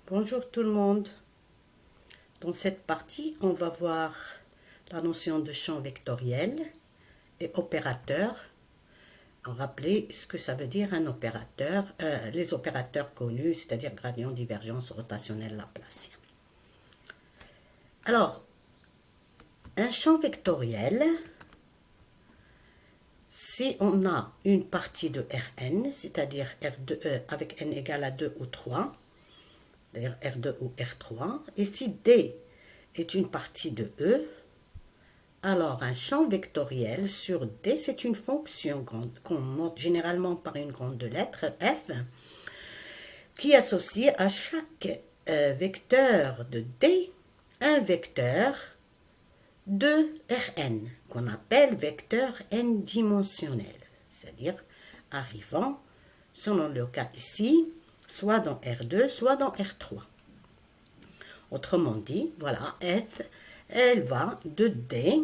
Bonjour tout le monde. Dans cette partie, on va voir la notion de champ vectoriel et opérateur. On rappelle ce que ça veut dire un opérateur, les opérateurs connus, c'est-à-dire gradient, divergence, rotationnel, Laplacien. Alors, un champ vectoriel, si on a une partie de Rn, c'est-à-dire R2, avec n égale à 2 ou 3, c'est-à-dire R2 ou R3, et si D est une partie de E, alors un champ vectoriel sur D, c'est une fonction qu'on note généralement par une grande lettre, F, qui associe à chaque vecteur de D un vecteur de Rn, qu'on appelle vecteur n-dimensionnel, c'est-à-dire arrivant, selon le cas ici, soit dans R2, soit dans R3. Autrement dit, voilà, F, elle va de D,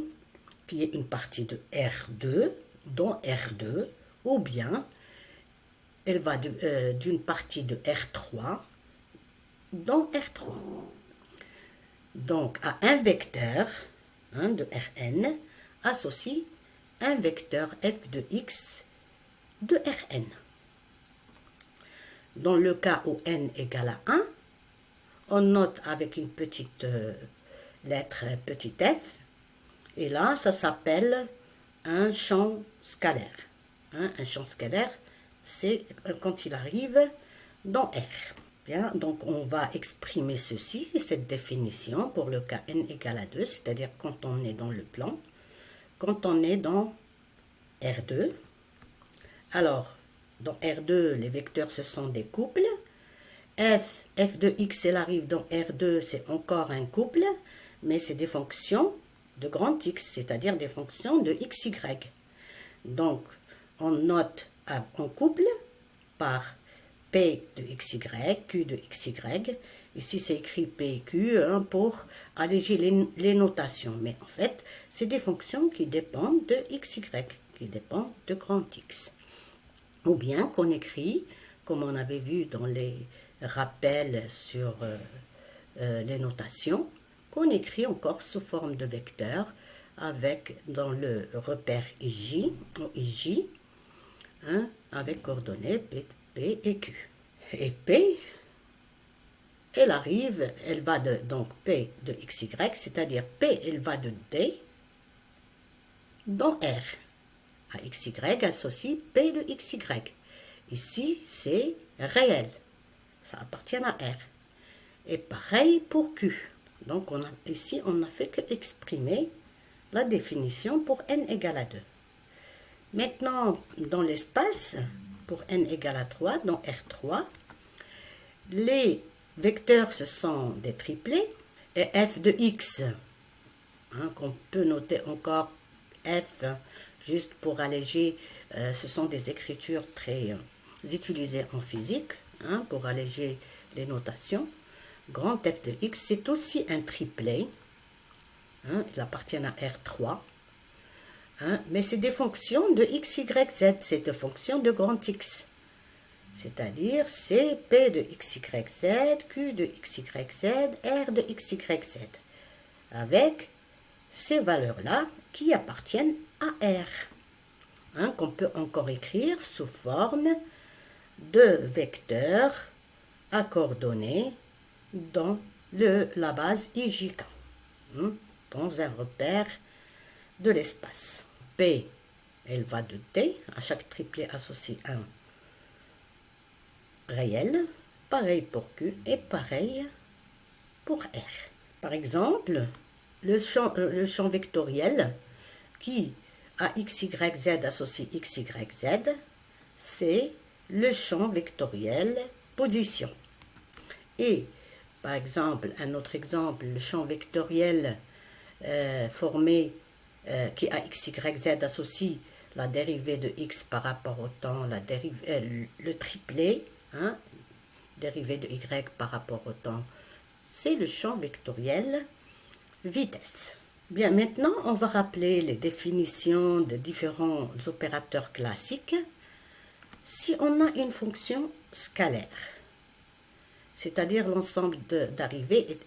qui est une partie de R2, dans R2, ou bien elle va d'une partie de R3, dans R3. Donc, à un vecteur de Rn, associe un vecteur f de x de Rn. Dans le cas où n égale à 1, on note avec une petite lettre petit f, et là, ça s'appelle un champ scalaire. Un champ scalaire, c'est quand il arrive dans R. Bien, donc on va exprimer ceci, cette définition pour le cas n égale à 2, c'est-à-dire quand on est dans le plan, quand on est dans R2. Alors, dans R2, les vecteurs, ce sont des couples. F de x, elle arrive dans R2, c'est encore un couple, mais c'est des fonctions de grand X, c'est-à-dire des fonctions de xy. Donc, on note en couple par P de xy, Q de xy. Ici, c'est écrit P et Q pour alléger les notations. Mais en fait, c'est des fonctions qui dépendent de xy, qui dépendent de grand X. Ou bien qu'on écrit, comme on avait vu dans les rappels sur les notations, qu'on écrit encore sous forme de vecteur avec dans le repère IJ, ou IJ, avec coordonnées P et Q. Et P, elle arrive, elle va de donc P de XY, c'est-à-dire P, elle va de D dans R. À XY associe P de XY. Ici, c'est réel. Ça appartient à R. Et pareil pour Q. Donc ici, on n'a fait que exprimer la définition pour n égale à 2. Maintenant, dans l'espace, pour n égale à 3, dans R3, les vecteurs, ce sont des triplés, et f de x, qu'on peut noter encore f, juste pour alléger, ce sont des écritures très utilisées en physique, pour alléger les notations. Grand f de x, c'est aussi un triplet, il appartient à R3, mais c'est des fonctions de x, y, z, c'est des fonctions de grand X. C'est-à-dire c'est P de x, y, z, Q de x, y, z, R de x, y, z. Avec ces valeurs-là qui appartiennent à R. Qu'on peut encore écrire sous forme de vecteurs à coordonnées dans la base IJK, dans un repère de l'espace. P, elle va de D, à chaque triplet associe un réel, pareil pour Q et pareil pour R. Par exemple, le champ vectoriel qui à x, y, z associe x, y, z, c'est le champ vectoriel position. Et, par exemple, un autre exemple, le champ vectoriel formé qui à x, y, z associe la dérivée de x par rapport au temps, le triplet, dérivée de y par rapport au temps, c'est le champ vectoriel vitesse. Bien, maintenant, on va rappeler les définitions de différents opérateurs classiques. Si on a une fonction scalaire, c'est-à-dire l'ensemble d'arrivée,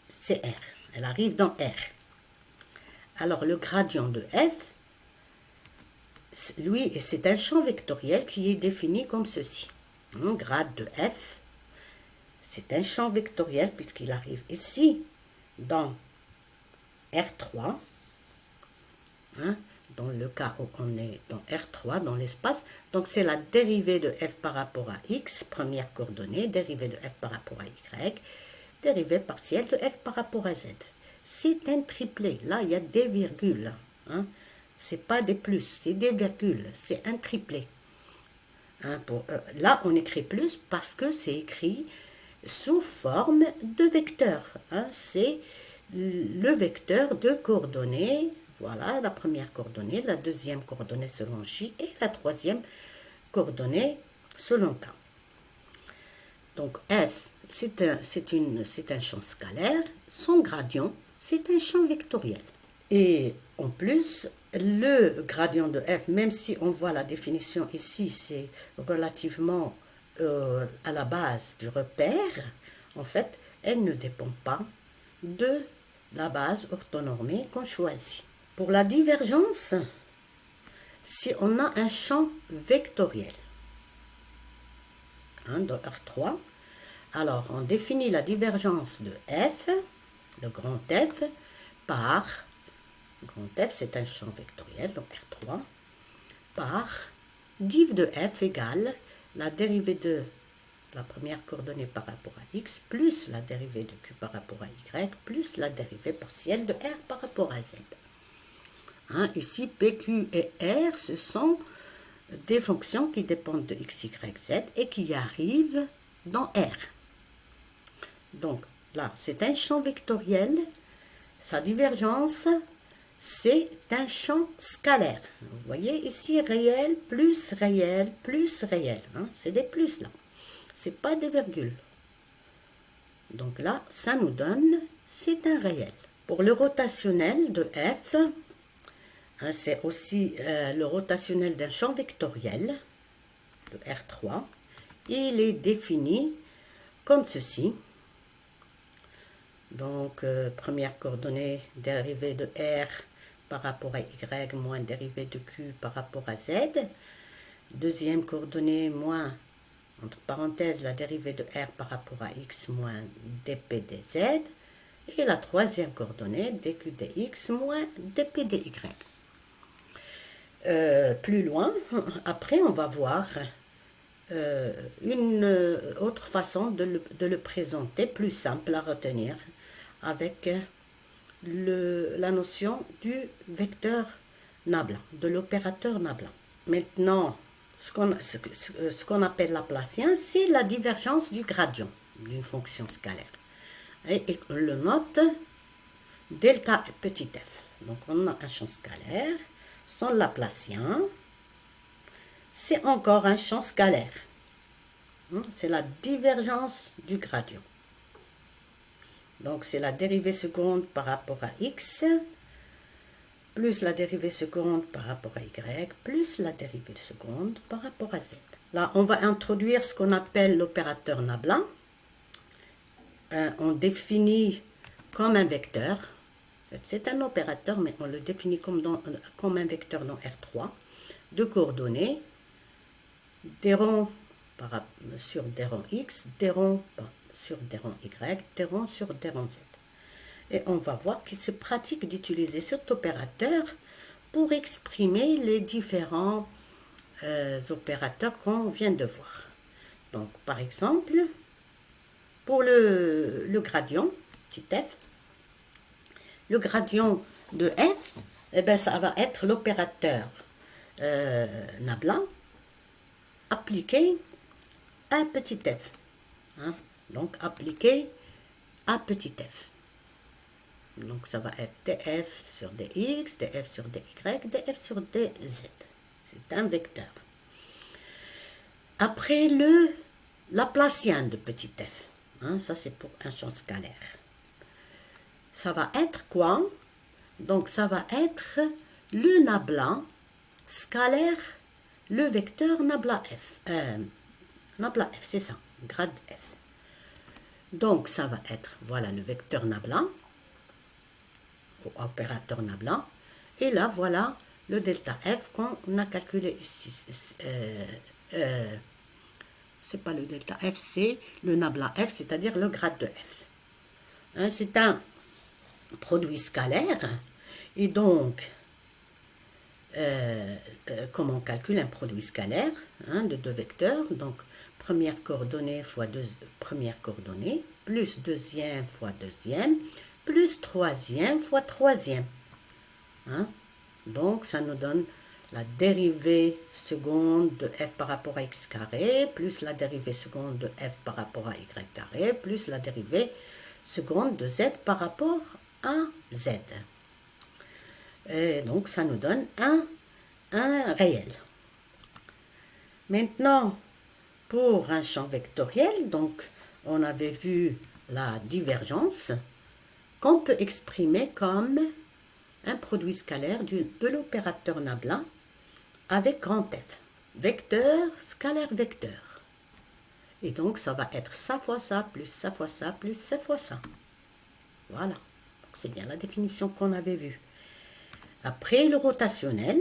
c'est R. Elle arrive dans R. Alors, le gradient de f, lui, c'est un champ vectoriel qui est défini comme ceci. Le grade de f, c'est un champ vectoriel puisqu'il arrive ici dans R3, hein, dans le cas où on est dans R3, dans l'espace. Donc, c'est la dérivée de f par rapport à x, première coordonnée, dérivée de f par rapport à y, dérivée partielle de f par rapport à z. C'est un triplet. Là, il y a des virgules. Hein. Ce n'est pas des plus, c'est des virgules. C'est un triplet. Hein, là, on écrit plus parce que c'est écrit sous forme de vecteur. Hein. C'est le vecteur de coordonnées. Voilà, la première coordonnée, la deuxième coordonnée selon J et la troisième coordonnée selon K. Donc, F, c'est un champ scalaire. Son gradient, c'est un champ vectoriel. Et en plus, le gradient de f, même si on voit la définition ici, c'est relativement à la base du repère, en fait, elle ne dépend pas de la base orthonormée qu'on choisit. Pour la divergence, si on a un champ vectoriel, hein, dans R3, alors on définit la divergence de f, le grand F, par, grand F c'est un champ vectoriel, donc R3, par div de f égale la dérivée de la première coordonnée par rapport à x, plus la dérivée de q par rapport à y, plus la dérivée partielle de r par rapport à z. Hein, ici, p, q et r, ce sont des fonctions qui dépendent de x, y, z et qui arrivent dans R. Donc, là, c'est un champ vectoriel. Sa divergence, c'est un champ scalaire. Vous voyez ici, réel, plus réel, plus réel. Hein, c'est des plus là. Ce n'est pas des virgules. Donc là, ça nous donne, c'est un réel. Pour le rotationnel de f, hein, c'est aussi le rotationnel d'un champ vectoriel, de R3. Il est défini comme ceci. Donc, première coordonnée, dérivée de R par rapport à Y, moins dérivée de Q par rapport à Z. Deuxième coordonnée, moins, entre parenthèses, la dérivée de R par rapport à X, moins dp dz. Et la troisième coordonnée, dq dx, moins dp dy. Plus loin, après, on va voir une autre façon de le présenter, plus simple à retenir, avec la notion du vecteur nabla, de l'opérateur nabla. Maintenant, ce qu'on appelle laplacien, c'est la divergence du gradient d'une fonction scalaire. Et on le note delta petit f. Donc on a un champ scalaire, son laplacien, c'est encore un champ scalaire. C'est la divergence du gradient. Donc, c'est la dérivée seconde par rapport à x, plus la dérivée seconde par rapport à y, plus la dérivée seconde par rapport à z. Là, on va introduire ce qu'on appelle l'opérateur nabla. On définit comme un vecteur. En fait, c'est un opérateur, mais on le définit comme un vecteur dans R3, de coordonnées, des ronds sur des ronds x, des ronds sur des ronds y, des ronds sur des ronds z. Et on va voir qu'il se pratique d'utiliser cet opérateur pour exprimer les différents opérateurs qu'on vient de voir. Donc, par exemple, pour le gradient, petit f, le gradient de f, eh bien, ça va être l'opérateur nabla appliqué à petit f. Hein? Donc, appliqué à petit f. Donc, ça va être df sur dx, df sur dy, df sur dz. C'est un vecteur. Après, le laplacien de petit f. Hein, ça, c'est pour un champ scalaire. Ça va être quoi? Donc, ça va être le nabla scalaire, le vecteur nabla f. Nabla f, c'est ça, grade f. Donc, ça va être, voilà le vecteur nabla, ou opérateur nabla. Et là, voilà le delta f qu'on a calculé ici. C'est pas le delta f, c'est le nabla f, c'est-à-dire le grade de f. Hein, c'est un produit scalaire. Et donc, comment on calcule un produit scalaire de deux vecteurs? Donc, première coordonnée fois première coordonnée, plus deuxième fois deuxième, plus troisième fois troisième. Hein? Donc, ça nous donne la dérivée seconde de f par rapport à x carré, plus la dérivée seconde de f par rapport à y carré, plus la dérivée seconde de z par rapport à z. Et donc, ça nous donne un réel. Maintenant, pour un champ vectoriel, donc, on avait vu la divergence qu'on peut exprimer comme un produit scalaire de l'opérateur nabla avec grand F. Vecteur, scalaire, vecteur. Et donc, ça va être ça fois ça, plus ça fois ça, plus ça fois ça. Voilà. C'est bien la définition qu'on avait vue. Après, le rotationnel.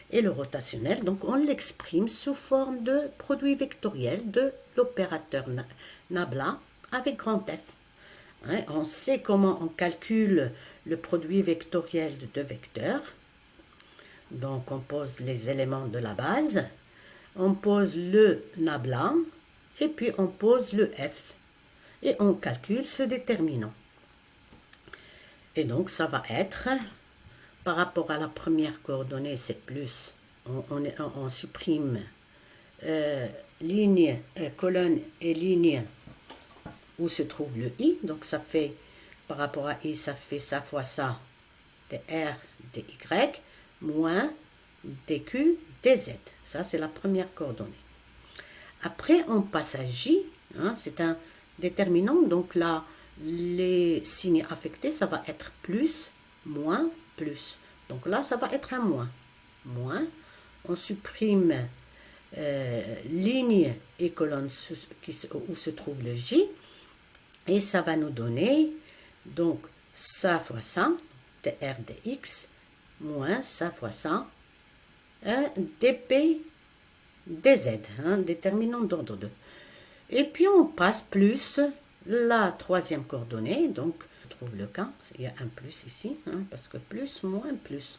Et le rotationnel, donc, on l'exprime sous forme de produit vectoriel de l'opérateur nabla avec grand F. Hein, on sait comment on calcule le produit vectoriel de deux vecteurs. Donc, on pose les éléments de la base, on pose le nabla, et puis on pose le f. Et on calcule ce déterminant. Et donc, ça va être, par rapport à la première coordonnée, c'est plus, on supprime ligne, colonne et ligne où se trouve le i. Donc, ça fait, par rapport à i, ça fait ça fois ça, dr, dy, moins dq, dz. Ça, c'est la première coordonnée. Après, on passe à j. Hein, c'est un déterminant. Donc là, les signes affectés, ça va être plus, moins, plus. Donc là, ça va être un moins. Moins. On supprime ligne et colonne où se trouve le j. Et ça va nous donner, donc, ça fois ça, dr dx, moins ça fois ça, dp dz, déterminant d'ordre 2. Et puis on passe plus la troisième coordonnée, donc on trouve le cas, il y a un plus ici, parce que plus, moins, plus.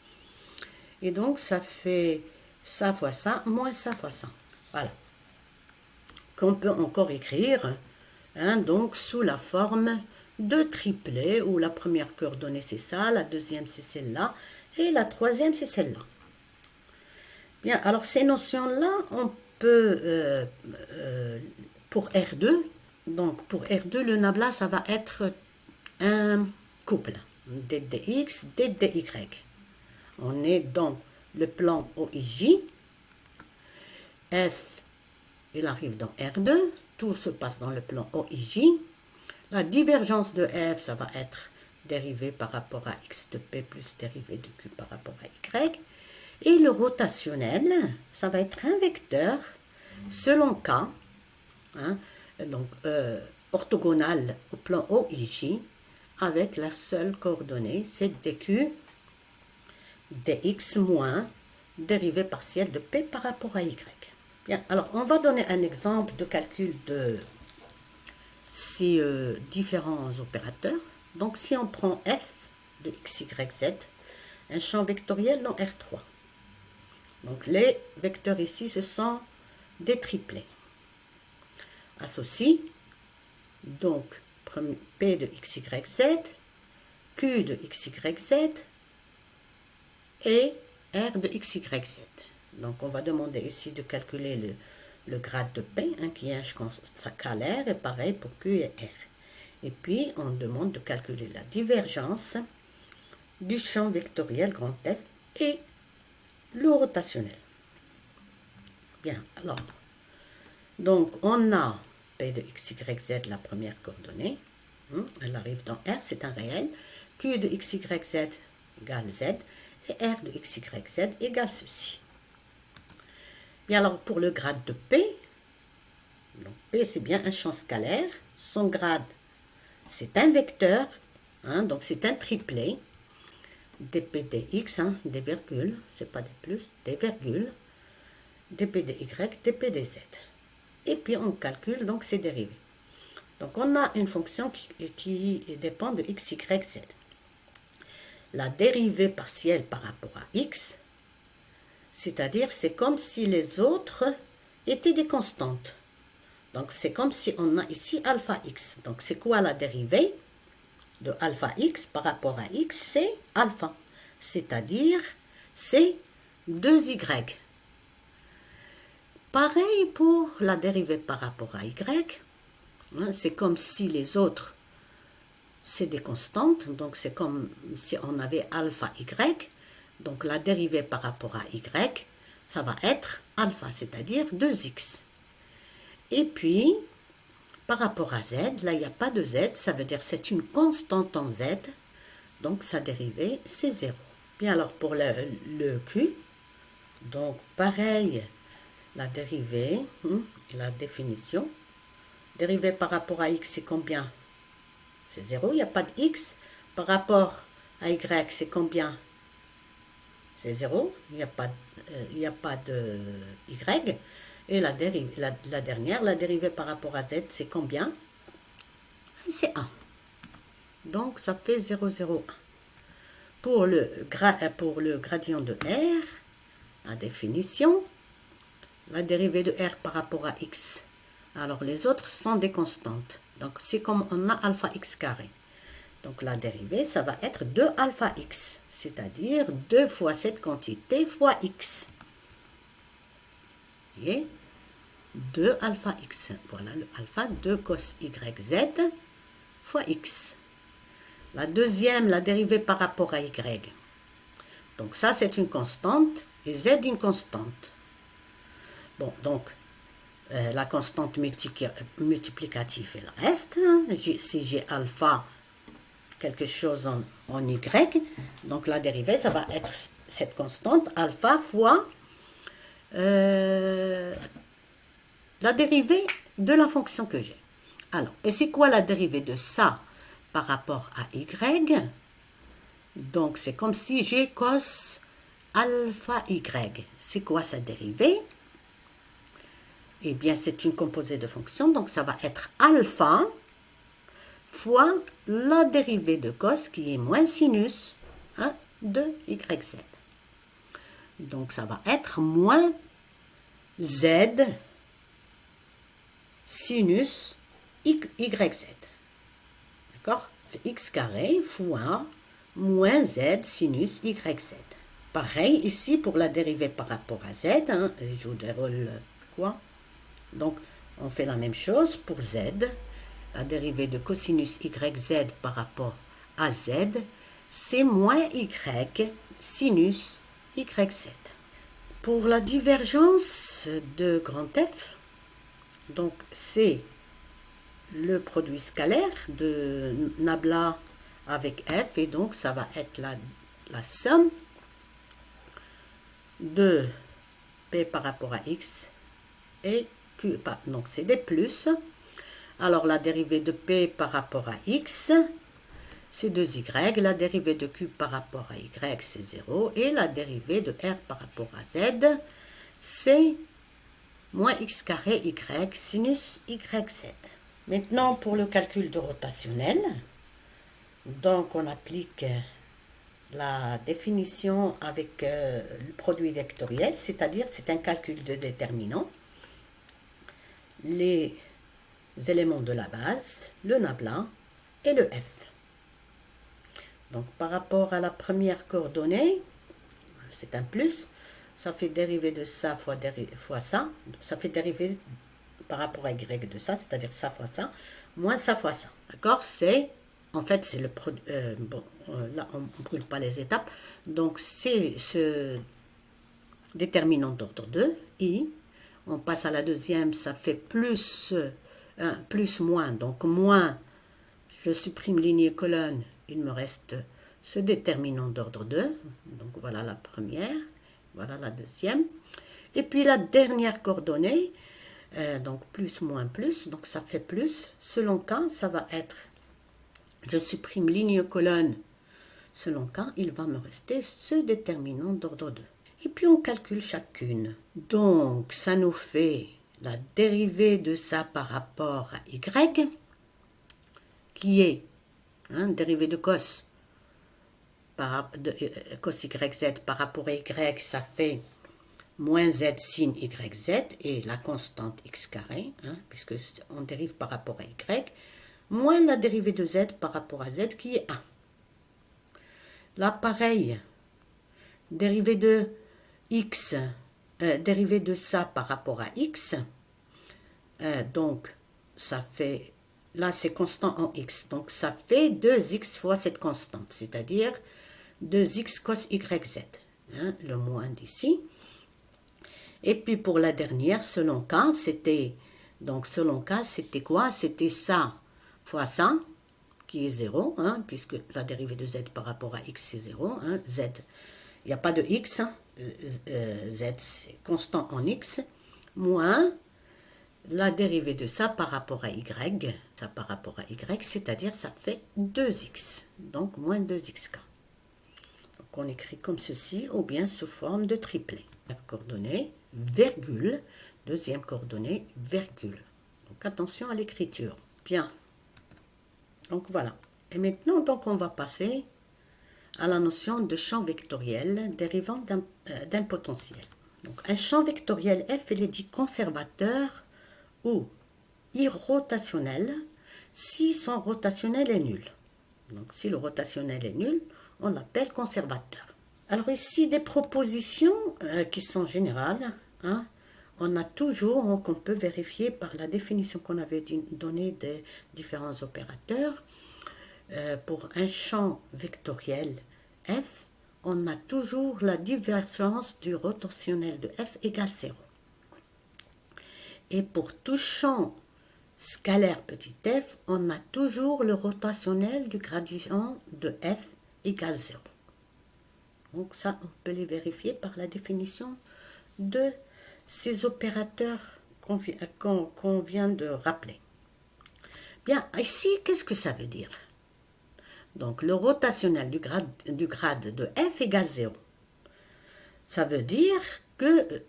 Et donc ça fait ça fois ça, moins ça fois ça. Voilà. Qu'on peut encore écrire, donc sous la forme de triplet, où la première coordonnée c'est ça, la deuxième c'est celle-là, et la troisième c'est celle-là. Bien, alors ces notions-là, on peut, pour R2, donc pour R2, le nabla, ça va être un couple, ddx, ddy. On est dans le plan OIJ, F, il arrive dans R2, tout se passe dans le plan OIJ. La divergence de F, ça va être dérivée par rapport à x de p plus dérivée de q par rapport à y. Et le rotationnel, ça va être un vecteur selon K, donc orthogonal au plan OIJ, avec la seule coordonnée, c'est dq, dx moins dérivée partielle de p par rapport à y. Bien, alors on va donner un exemple de calcul de ces différents opérateurs. Donc si on prend f de x, y, z, un champ vectoriel dans R3. Donc les vecteurs ici, ce sont des triplets. Associe, donc P de x, y, z, Q de x, y, z et R de x, y, z. Donc on va demander ici de calculer le grade de P, qui est un champ scalaire, et pareil pour Q et R. Et puis on demande de calculer la divergence du champ vectoriel grand F et le rotationnel. Bien, alors, donc on a P de x, y, z, la première coordonnée, elle arrive dans R, c'est un réel, Q de x, y, z égale z, et R de x, y, z égale ceci. Bien, alors pour le grade de P, donc P c'est bien un champ scalaire, son grade, c'est un vecteur, hein, donc c'est un triplet, dp dx, hein, des virgules, c'est pas des plus, des virgules, dp dy, dp dz. Et puis on calcule donc ses dérivés. Donc on a une fonction qui dépend de x, y, z. La dérivée partielle par rapport à x, c'est-à-dire c'est comme si les autres étaient des constantes. Donc c'est comme si on a ici alpha x. Donc c'est quoi la dérivée de alpha x par rapport à x? C'est alpha, c'est-à-dire c'est 2y. Pareil pour la dérivée par rapport à y. C'est comme si les autres, c'est des constantes. Donc c'est comme si on avait alpha y. Donc la dérivée par rapport à y, ça va être alpha, c'est-à-dire 2x. Et puis, par rapport à z, là il n'y a pas de z, ça veut dire c'est une constante en z. Donc sa dérivée, c'est 0. Bien alors pour le q, donc pareil, la dérivée, la définition. Dérivée par rapport à x, c'est combien? C'est 0, il n'y a pas de x. Par rapport à y, c'est combien? C'est 0, il n'y a pas de y. Et la dernière, la dérivée par rapport à z, c'est combien? C'est 1. Donc ça fait 0, 0, 1. Pour le gradient de r, la définition, la dérivée de r par rapport à x. Alors les autres sont des constantes. Donc c'est comme on a alpha x carré. Donc la dérivée, ça va être 2 alpha x, c'est-à-dire 2 fois cette quantité fois x. Vous voyez, 2 alpha x. Voilà le alpha, 2 cos y z fois x. La deuxième, la dérivée par rapport à y. Donc ça, c'est une constante et z une constante. Bon, donc la constante multiplicative, elle reste. Si j'ai alpha, quelque chose en y, donc la dérivée, ça va être cette constante, alpha fois la dérivée de la fonction que j'ai. Alors, et c'est quoi la dérivée de ça par rapport à y? Donc, c'est comme si j'ai cos alpha y. C'est quoi sa dérivée? Eh bien, c'est une composée de fonctions, donc ça va être alpha fois la dérivée de cos qui est moins sinus de yz. Donc ça va être moins z sinus yz. D'accord? C'est x carré fois moins z sinus yz. Pareil ici pour la dérivée par rapport à z. Je vous déroule quoi? Donc on fait la même chose pour z. La dérivée de cosinus yz par rapport à z, c'est moins y sinus yz. Pour la divergence de grand F, donc c'est le produit scalaire de nabla avec f, et donc ça va être la somme de p par rapport à x et q. Donc c'est des plus. Alors la dérivée de p par rapport à x, c'est 2y, la dérivée de q par rapport à y, c'est 0, et la dérivée de r par rapport à z, c'est moins x carré y sinus yz. Maintenant, pour le calcul de rotationnel, donc on applique la définition avec le produit vectoriel, c'est-à-dire c'est un calcul de déterminant. Les éléments de la base, le nabla et le f. Donc par rapport à la première coordonnée, c'est un plus, ça fait dérivée de ça fois ça, ça fait dérivée par rapport à y de ça, c'est-à-dire ça fois ça, moins ça fois ça. D'accord? C'est, en fait, c'est le produit, là on ne brûle pas les étapes, donc c'est ce déterminant d'ordre 2, i, on passe à la deuxième, ça fait plus moins, donc moins, je supprime ligne et colonne, il me reste ce déterminant d'ordre 2, donc voilà la première, voilà la deuxième, et puis la dernière coordonnée, Donc plus moins plus, donc ça fait plus. Selon cas, ça va être, je supprime ligne colonne. Selon cas, il va me rester ce déterminant d'ordre 2. Et puis on calcule chacune. Donc ça nous fait la dérivée de ça par rapport à y, qui est dérivée de cos, cos yz par rapport à y, ça fait moins z sin yz, et la constante x carré, puisque on dérive par rapport à y, moins la dérivée de z par rapport à z qui est 1. Là, pareil, dérivée de x, dérivée de ça par rapport à x, donc ça fait, là c'est constant en x, donc ça fait 2x fois cette constante, c'est-à-dire 2x cos yz, le moins d'ici. Et puis pour la dernière, selon cas, c'était quoi? C'était ça fois ça, qui est 0, puisque la dérivée de z par rapport à x c'est 0, z, il n'y a pas de x, z c'est constant en x, moins la dérivée de ça par rapport à y, c'est-à-dire ça fait 2x, donc moins 2xk. Donc on écrit comme ceci, ou bien sous forme de triplet. La coordonnée, virgule, deuxième coordonnée, virgule. Donc attention à l'écriture. Bien. Donc voilà. Et maintenant, donc, on va passer à la notion de champ vectoriel dérivant d'un potentiel. Donc un champ vectoriel F, il est dit conservateur ou irrotationnel si son rotationnel est nul. Donc si le rotationnel est nul, on l'appelle conservateur. Alors ici, des propositions qui sont générales, on a toujours, qu'on peut vérifier par la définition qu'on avait donnée des différents opérateurs. Pour un champ vectoriel F, on a toujours la divergence du rotationnel de F égale 0. Et pour tout champ scalaire petit f, on a toujours le rotationnel du gradient de f égale 0. Donc ça, on peut les vérifier par la définition de ces opérateurs qu'on vient de rappeler. Bien, ici, qu'est-ce que ça veut dire? Donc, le rotationnel du grade de f égale 0. Ça veut dire que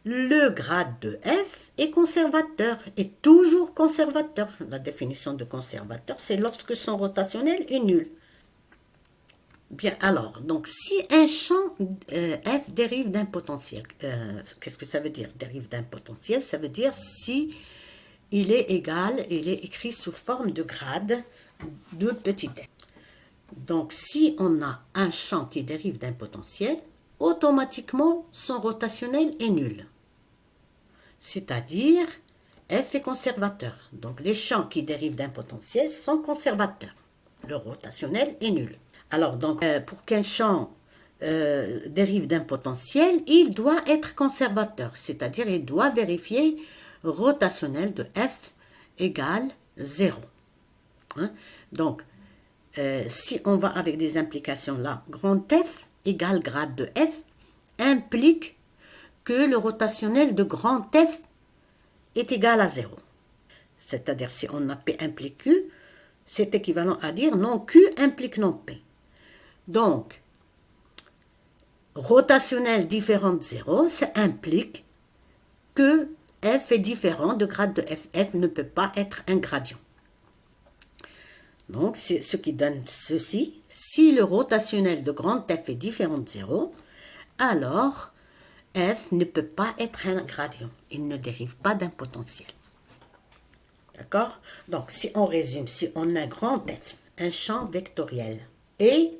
le grade de f est conservateur, est toujours conservateur. La définition de conservateur, c'est lorsque son rotationnel est nul. Bien, alors, donc, si un champ f dérive d'un potentiel, qu'est-ce que ça veut dire? Dérive d'un potentiel, ça veut dire si il est égal, il est écrit sous forme de grade de petit f. Donc, si on a un champ qui dérive d'un potentiel, automatiquement, son rotationnel est nul. C'est-à-dire, f est conservateur. Donc, les champs qui dérivent d'un potentiel sont conservateurs. Le rotationnel est nul. Alors, donc, pour qu'un champ dérive d'un potentiel, il doit être conservateur. C'est-à-dire, il doit vérifier rotationnel de f égale 0. Donc, si on va avec des implications là, grand F égale grade de f implique que le rotationnel de grand F est égal à 0. C'est-à-dire, si on a P implique Q, c'est équivalent à dire non Q implique non P. Donc, rotationnel différent de 0, ça implique que F est différent de grade de F. F ne peut pas être un gradient. Donc, c'est ce qui donne ceci. Si le rotationnel de grand F est différent de 0, alors F ne peut pas être un gradient. Il ne dérive pas d'un potentiel. D'accord? Donc, si on résume, si on a grand F, un champ vectoriel, et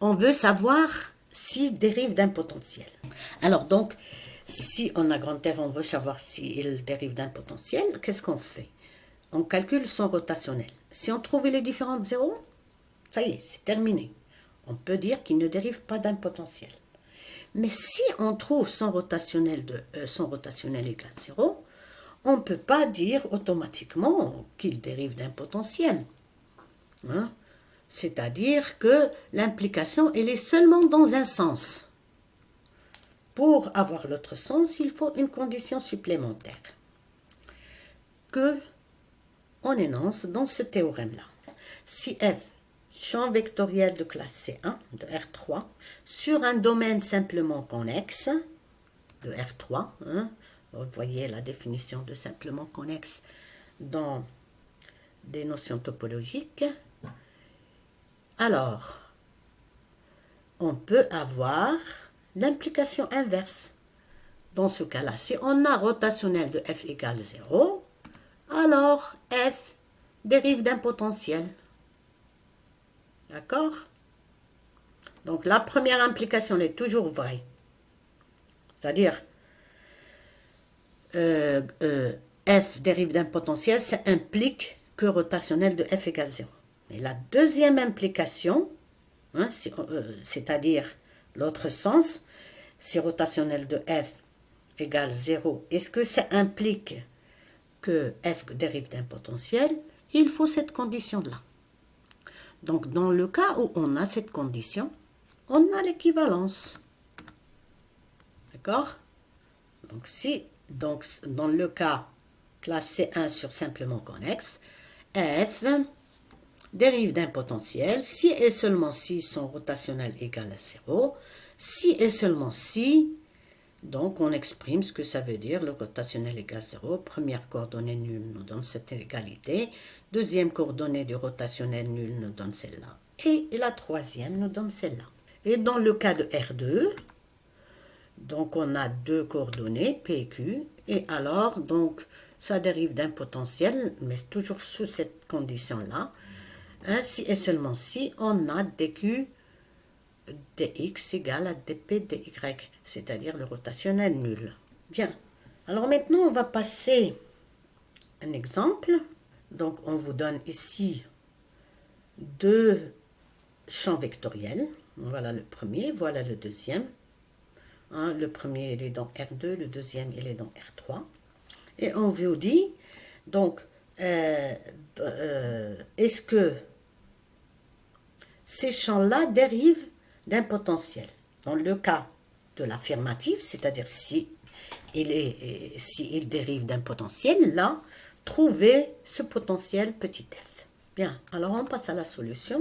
on veut savoir s'il dérive d'un potentiel. Alors, donc, si on a grand F, on veut savoir s'il dérive d'un potentiel, qu'est-ce qu'on fait? On calcule son rotationnel. Si on trouve les différents de 0, ça y est, c'est terminé. On peut dire qu'il ne dérive pas d'un potentiel. Mais si on trouve son rotationnel égale 0, on ne peut pas dire automatiquement qu'il dérive d'un potentiel. C'est-à-dire que l'implication, elle est seulement dans un sens. Pour avoir l'autre sens, il faut une condition supplémentaire. que on énonce dans ce théorème-là. Si F, champ vectoriel de classe C1, de R3, sur un domaine simplement connexe, de R3, hein, vous voyez la définition de simplement connexe dans des notions topologiques, alors on peut avoir l'implication inverse. Dans ce cas-là, si on a rotationnel de F égale 0, alors F dérive d'un potentiel. D'accord? Donc la première implication est toujours vraie. C'est-à-dire, F dérive d'un potentiel, ça implique que rotationnel de F égale 0. Mais la deuxième implication, hein, c'est-à-dire l'autre sens, si rotationnel de F égale 0, est-ce que ça implique que F dérive d'un potentiel? Il faut cette condition-là. Donc, dans le cas où on a cette condition, on a l'équivalence. D'accord? Donc, dans le cas classe C1 sur simplement connexe, F dérive d'un potentiel si et seulement si son rotationnel égale à 0, si et seulement si, donc on exprime ce que ça veut dire, le rotationnel égale 0, première coordonnée nulle nous donne cette égalité, deuxième coordonnée du rotationnel nul nous donne celle-là, et la troisième nous donne celle-là. Et dans le cas de R2, donc on a deux coordonnées, P et Q, et alors donc ça dérive d'un potentiel, mais toujours sous cette condition-là, si et seulement si on a dq dx égale à dp dy, c'est-à-dire le rotationnel nul. Bien, alors maintenant on va passer un exemple. Donc on vous donne ici deux champs vectoriels. Voilà le premier, voilà le deuxième. Le premier il est dans R2, le deuxième il est dans R3. Et on vous dit, donc, est-ce que ces champs-là dérivent d'un potentiel? Dans le cas de l'affirmative, c'est-à-dire si il dérive d'un potentiel, là, trouvez ce potentiel petit f. Bien, alors on passe à la solution.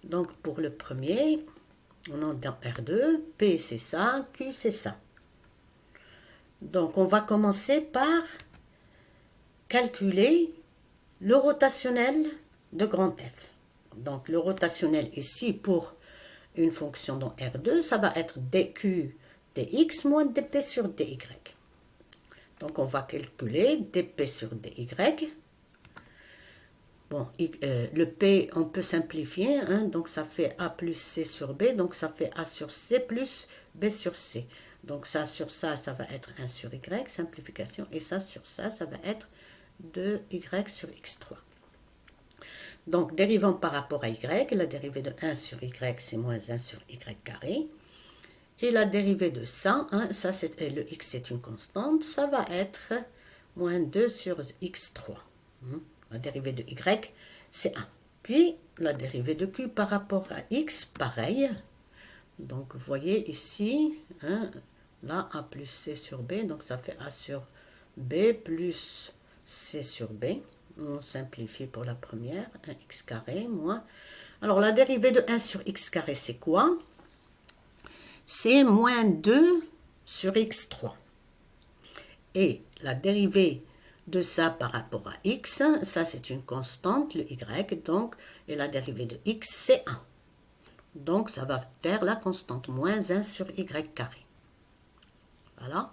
Donc pour le premier, on est dans R2, P c'est ça, Q c'est ça. Donc on va commencer par calculer le rotationnel de grand F. Donc le rotationnel ici pour une fonction dans R2, ça va être dq dx moins dp sur dy. Donc on va calculer dp sur dy. Bon, le p, on peut simplifier, hein, donc ça fait a plus c sur b, donc ça fait a sur c plus b sur c. Donc ça sur ça, ça va être 1 sur y, simplification, et ça sur ça, ça va être 2y sur x3. Donc, dérivant par rapport à y, la dérivée de 1 sur y, c'est moins 1 sur y carré. Et la dérivée de ça, hein, ça le x c'est une constante, ça va être moins 2 sur x3. La dérivée de y, c'est 1. Puis, la dérivée de q par rapport à x, pareil. Donc, vous voyez ici, hein, là, a plus c sur b, donc ça fait a sur b plus c sur b. On simplifie pour la première, 1x carré moins. Alors, la dérivée de 1 sur x carré, c'est quoi? C'est moins 2 sur x3. Et la dérivée de ça par rapport à x, ça c'est une constante, le y, donc, et la dérivée de x, c'est 1. Donc, ça va faire la constante, moins 1 sur y carré. Voilà.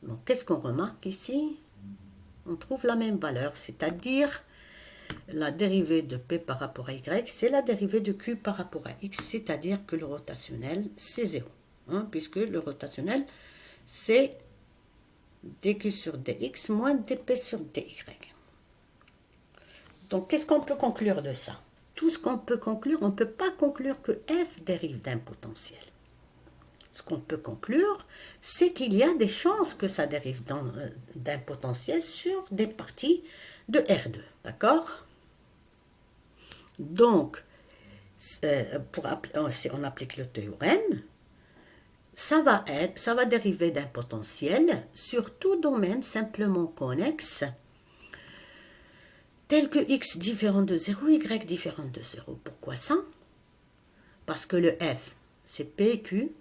Donc, qu'est-ce qu'on remarque ici? On trouve la même valeur, c'est-à-dire la dérivée de p par rapport à y, c'est la dérivée de q par rapport à x, c'est-à-dire que le rotationnel, c'est 0. Hein, puisque le rotationnel, c'est dq sur dx moins dp sur dy. Donc, qu'est-ce qu'on peut conclure de ça? Tout ce qu'on peut conclure, on ne peut pas conclure que f dérive d'un potentiel. Ce qu'on peut conclure, c'est qu'il y a des chances que ça dérive d'un potentiel sur des parties de R2. D'accord? Donc, si on applique le théorème, ça va dériver d'un potentiel sur tout domaine simplement connexe tel que x différent de 0, y différent de 0. Pourquoi ça? Parce que le f, c'est PQ.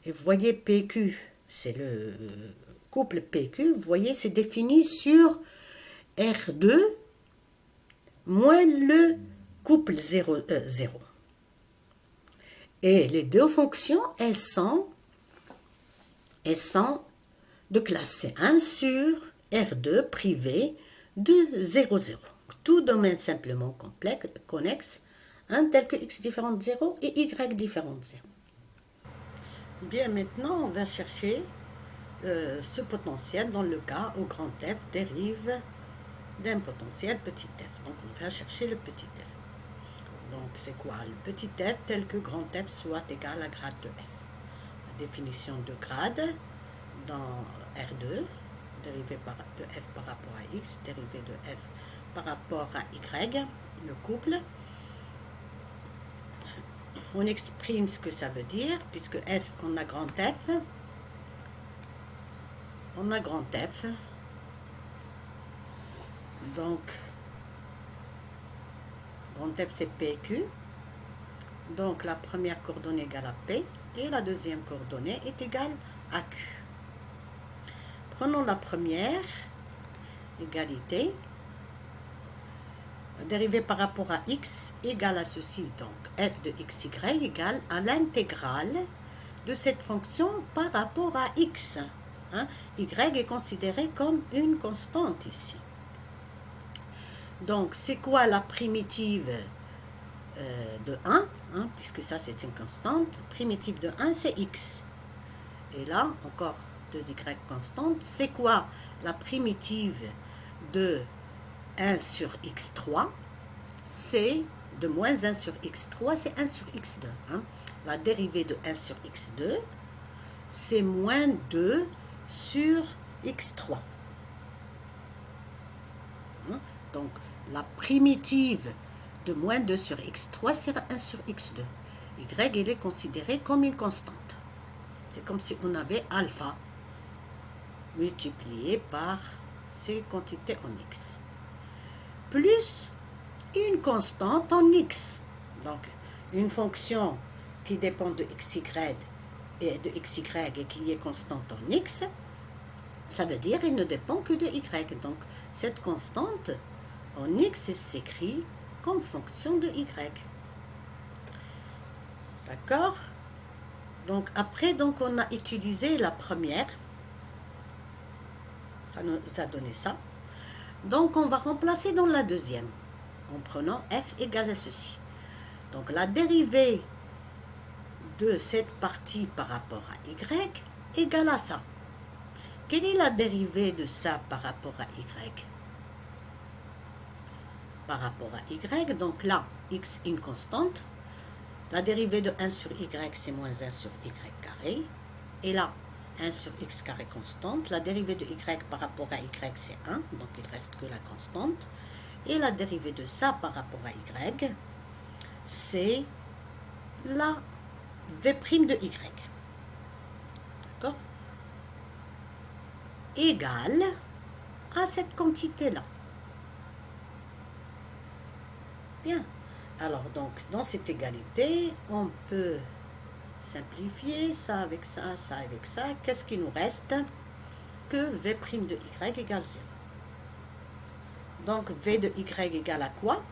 Et vous voyez, PQ, c'est le couple PQ. Vous voyez, c'est défini sur R2 moins le couple 0, 0. Et les deux fonctions, elles sont de classe C1 sur R2 privé de 0, 0. Tout domaine simplement complexe, connexe, tel que x différent de 0 et y différent de 0. Bien, maintenant, on va chercher ce potentiel dans le cas où grand F dérive d'un potentiel petit f. Donc, on va chercher le petit f. Donc, c'est quoi le petit f tel que grand F soit égal à grade de f? La définition de grade dans R2, dérivé de f par rapport à x, dérivé de f par rapport à y, le couple. On exprime ce que ça veut dire, puisque f, on a grand F. On a grand F. Donc, grand F, c'est PQ. Donc, la première coordonnée égale à P et la deuxième coordonnée est égale à Q. Prenons la première, égalité. Dérivée par rapport à x égale à ceci. Donc, f de xy égale à l'intégrale de cette fonction par rapport à x. Hein? Y est considéré comme une constante ici. Donc, c'est quoi la primitive de 1, puisque ça c'est une constante. Primitive de 1, c'est x. Et là, encore 2y constantes. C'est quoi la primitive de 1 sur x3? C'est de moins 1 sur x3, c'est 1 sur x2. La dérivée de 1 sur x2, c'est moins 2 sur x3. Donc, la primitive de moins 2 sur x3, c'est 1 sur x2. Y, elle est considérée comme une constante. C'est comme si on avait alpha multiplié par ces quantités en x. Plus une constante en x. Donc, une fonction qui dépend de xy et de xy et qui est constante en x, ça veut dire qu'elle ne dépend que de y. Donc, cette constante en x s'écrit comme fonction de y. D'accord? Donc, après, donc, on a utilisé la première. Ça nous a donné ça. Donc, on va remplacer dans la deuxième, en prenant f égale à ceci. Donc, la dérivée de cette partie par rapport à y égale à ça. Quelle est la dérivée de ça par rapport à y? Par rapport à y, donc là, x une constante. La dérivée de 1 sur y, c'est moins 1 sur y carré. Et là, 1 sur x carré constante. La dérivée de y par rapport à y, c'est 1. Donc, il ne reste que la constante. Et la dérivée de ça par rapport à y, c'est la v' de y. D'accord? Égale à cette quantité-là. Bien. Alors, donc, dans cette égalité, on peut simplifier ça avec ça, ça avec ça. Qu'est-ce qui nous reste? Que v' de y égale 0. Donc, v de y égale à quoi?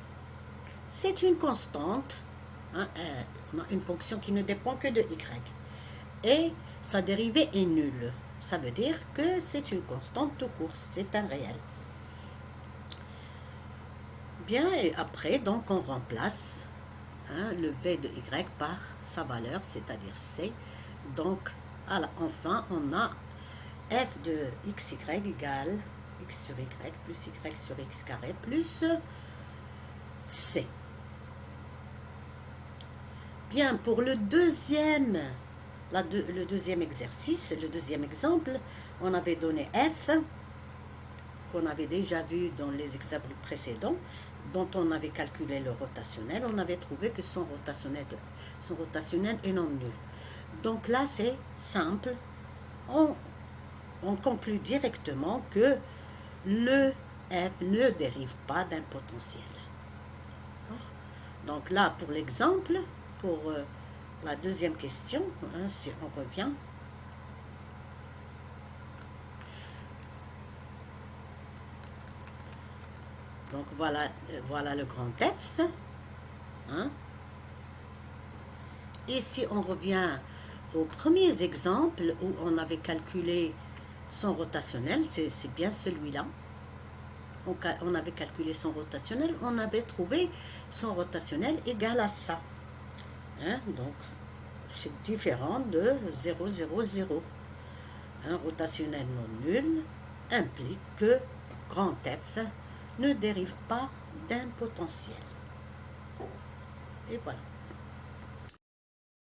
C'est une constante. On a une fonction qui ne dépend que de y. Et sa dérivée est nulle. Ça veut dire que c'est une constante tout court. C'est un réel. Bien, et après, donc, on remplace le v de y par sa valeur, c'est-à-dire c. Donc, enfin, on a f de xy égale x sur y plus y sur x carré plus c. Bien, pour le deuxième exercice, le deuxième exemple, on avait donné f, qu'on avait déjà vu dans les exemples précédents, dont on avait calculé le rotationnel. On avait trouvé que son rotationnel est non nul. Donc là, c'est simple. On conclut directement que le f ne dérive pas d'un potentiel. Donc là, pour l'exemple, pour la deuxième question, hein, si on revient, donc voilà, voilà le grand F. Hein. Et si on revient aux premiers exemples où on avait calculé son rotationnel, c'est bien celui-là. On avait calculé son rotationnel, on avait trouvé son rotationnel égal à ça. Hein, donc, c'est différent de 0, 0, 0. Un rotationnel non nul implique que grand F ne dérive pas d'un potentiel. Et voilà.